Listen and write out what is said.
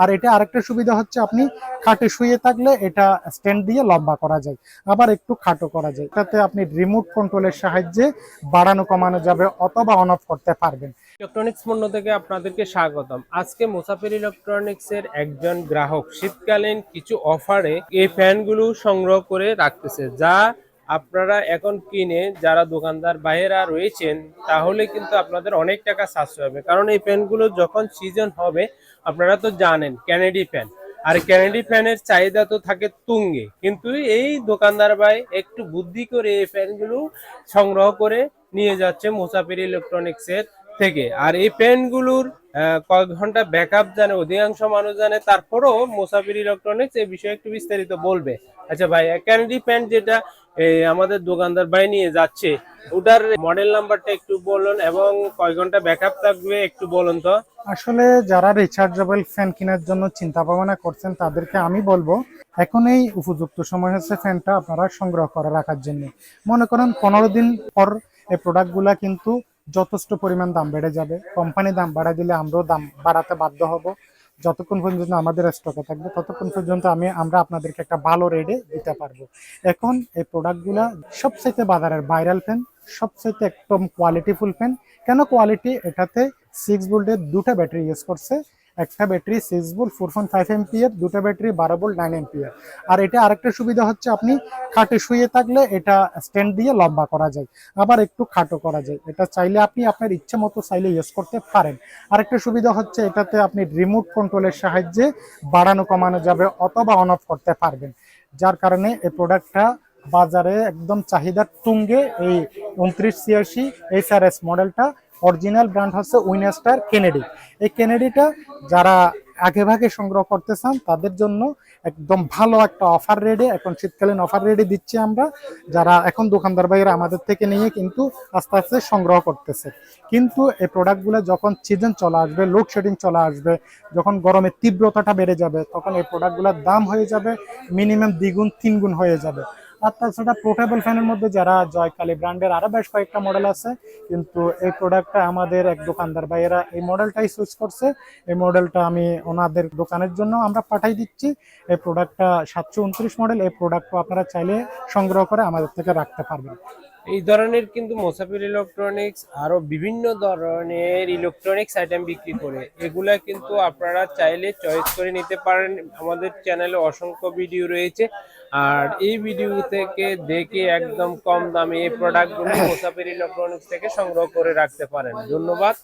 আর এটা আরেকটা সুবিধা হচ্ছে আপনি খাটে শুয়ে থাকলে এটা স্ট্যান্ড দিয়ে লম্বা করা যায়, আবার একটু খাটো করা যায়। এটাতে আপনি রিমোট কন্ট্রোলের সাহায্যে বাড়ানো কমানো যাবে অথবা অন অফ করতে পারবেন। ইলেকট্রনিক্স পণ্য থেকে আপনাদেরকে স্বাগতম। আজকে মুসাফির ইলেকট্রনিক্স এর একজন গ্রাহক শীতকালীন কিছু অফারে এই ফ্যানগুলো সংগ্রহ করে রাখতেছে, যা আপনারা এখন কিনে যারা দোকানদার বাইরা রয়েছেন তাহলে কিন্তু আপনাদের অনেক টাকা সাশ্রয় হবে। কারণ এই ফ্যানগুলো যখন সিজন হবে, আপনারা তো জানেন ক্যানেডি ফ্যান, আর ক্যানেডি ফ্যানের চাহিদা তো থাকে তুঙ্গে, কিন্তু এই দোকানদার ভাই একটু বুদ্ধি করে এই ফ্যানগুলো সংগ্রহ করে নিয়ে যাচ্ছে মুসাফির ইলেকট্রনিক্স এর থেকে। আর এই ফ্যানগুলোর কয়েক ঘন্টা ব্যাকআপ জানে অধিকাংশ মানুষ জানে, তারপরও মুসাফির ইলেকট্রনিক্স এই বিষয়ে একটু বিস্তারিত বলবে। আচ্ছা ভাই, ক্যানেডি ফ্যান যেটা আমাদের দোকানদার ভাই নিয়ে যাচ্ছে, ওটার মডেল নাম্বারটা একটু বলুন এবং কয় ঘন্টা ব্যাকআপ থাকবে একটু বলুন তো। আসলে যারা রিচার্জেবল ফ্যান কেনার জন্য চিন্তা ভাবনা করছেন তাদেরকে আমি বলবো এখন এই উপযুক্ত সময় হচ্ছে ফ্যানটা আপনারা সংগ্রহ করে রাখার জন্য। মনে করেন 15 দিন পর এই প্রোডাক্টগুলা কিন্তু যথেষ্ট পরিমাণ দাম বেড়ে যাবে। কোম্পানি দাম বাড়ায় দিলে আমরাও দাম বাড়াতে বাধ্য হব। যতক্ষণ পর্যন্ত আমাদের স্টকে থাকবে ততক্ষণ পর্যন্ত আমরা আপনাদেরকে একটা ভালো রেটে দিতে পারবো। এখন এই প্রোডাক্টগুলা সবচাইতে বাজারের ভাইরাল ফ্যান, সবচাইতে একদম কোয়ালিটিফুল ফ্যান। কেন কোয়ালিটি? এটাতে 6 ভোল্টের দুটা ব্যাটারি ইউজ করছে। একটা ব্যাটারি 6 ভোল্ট 4.5 এম্পিয়ার, দুটা ব্যাটারি 12 ভোল্ট 9 এম্পিয়ার। আর এটা আরেকটা সুবিধা হচ্ছে আপনি খাটে শুয়ে থাকলে এটা স্ট্যান্ড দিয়ে লম্বা করা যায়, আবার একটু খাটো করা যায়। এটা চাইলে আপনি আপনার ইচ্ছে মতো চাইলে ইউজ করতে পারেন। আরেকটা সুবিধা হচ্ছে এটাতে আপনি রিমোট কন্ট্রোলের সাহায্যে বাড়ানো কমানো যাবে অথবা অন অফ করতে পারবেন। যার কারণে এই প্রোডাক্টটা বাজারে একদম চাহিদার তুঙ্গে। এই 2986 HRS মডেলটা অরিজিনাল ব্র্যান্ড হচ্ছে উইনস্টার কেনেডি। এই কেনেডিটা যারা আগে ভাগে সংগ্রহ করতে চান তাদের জন্য একদম ভালো একটা অফার রেডি, এখন শীতকালীন অফার রেডি দিচ্ছি আমরা। যারা এখন দোকানদার ভাইয়েরা আমাদের থেকে নিয়ে কিন্তু আস্তে আস্তে সংগ্রহ করতেছে। কিন্তু এই প্রোডাক্টগুলো যখন সিজন চলে আসবে, লোডশেডিং চলে আসবে, যখন গরমের তীব্রতাটা বেড়ে যাবে, তখন এই প্রোডাক্টগুলোর দাম হয়ে যাবে মিনিমাম দ্বিগুণ তিনগুণ হয়ে যাবে। আর তাছাড়া পোর্টেবল ফ্যানের মধ্যে যারা জয়কালী ব্র্যান্ডের আরো বেশ কয়েকটা মডেল আছে, কিন্তু এই প্রোডাক্টটা আমাদের এক দোকানদার ভাইয়েরা এই মডেলটাই চুজ করছে। এই মডেলটা আমি ওনাদের দোকানের জন্য আমরা পাঠাই দিচ্ছি। এই প্রোডাক্টটা 729 মডেল। এই প্রোডাক্টটা আপনারা চাইলে সংগ্রহ করে আমাদের থেকে রাখতে পারবেন। এই ধরনের কিন্তু মুসাফির ইলেকট্রনিক্স আরো বিভিন্ন ধরনের ইলেকট্রনিক্স আইটেম বিক্রি করে, এগুলা কিন্তু আপনারা চাইলে চয়েস করে নিতে পারেন। আমাদের চ্যানেলে অসংখ্য ভিডিও রয়েছে, আর এই ভিডিও থেকে দেখে একদম কম দামে এই প্রোডাক্টগুলো মুসাফির ইলেকট্রনিক্স থেকে সংগ্রহ করে রাখতে পারেন। ধন্যবাদ।